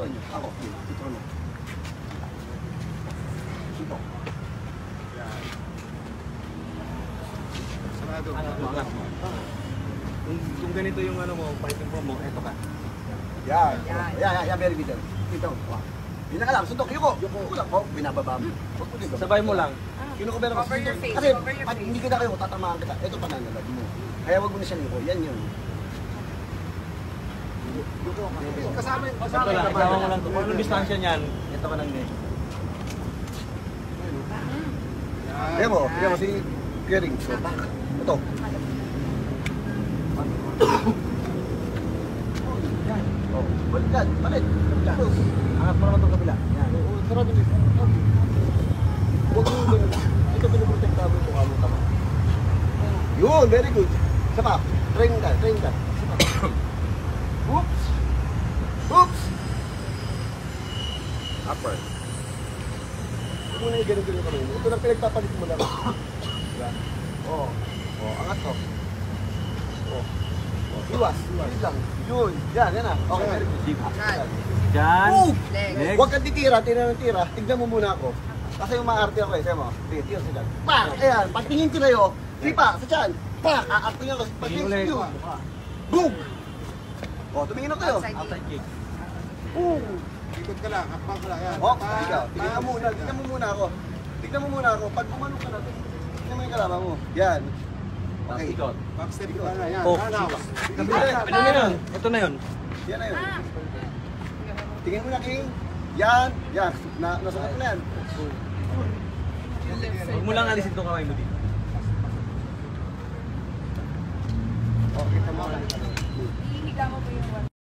turuan niyo. Ako, tuturuan mo. Ito. Yan. Sarado. Angat mo. Kung ganito yung ano mo, fighting form mo, eto ka. Yan. Yan, very good. Ito. Yun na ka lang, suntok. Yuko. Yuko lang. Oh, binababa mo. Sabay mo lang. Kinukubera ko. Cover your face. Kasi Cover your pag face. hindi kita kayo, tatamaan kita. Ito pananalag mo. Kaya wag mo na siya niko. Yan yun. Kasama yung Ito lang, isama mo lang. Kung anong distansya niyan, ito ka lang din. Kaya mo si Gering. Ito. Oh, balikan, balik. Angat mo naman itong kabila. Yan. Sarado dito. Huwag mo ganun. Ito pinoprotekta mo yung mukha mo tama. Yun, very good. Isa pa. Train ka. Isa pa. Oops. Oops. Upper. Huwag mo na yung ganun kamay mo. Ito lang pinagpapalit mo lang. Yan. Oh. Oh, angat to. Oh. Iwas. Iwas lang. Yun. Yan na. Okay, very good. Diyan. Leg. Huwag kang titira, tira. Tignan mo muna ako. Kasi yung maarte ako eh. Sabi mo, tira sa dyan. Pak! Ayan, pagtingin ko na yun, sipa, sa dyan. Pak! Aarting ako. Pagtingin ko yun. Boom! O, tumingin ako yun. Outside kick. Boom! Ikot ka lang, hakbang ka lang. Yan. O, ikaw. Tignan mo muna ako. Tignan mo muna ako. Pag bumano ka na, tignan mo yung kalama mo. Yan. Okay. Ikot. Backstep ka na. Yan. Oh, Hanaw. Ano na yun? Ito na yun. Yan na yun. Tingin mo na, King. Yan. Yan. Nasukat na yan. Huwag mo lang alisin itong kamay mo dito. O, kita mo. Ihihiga mo ba yung one?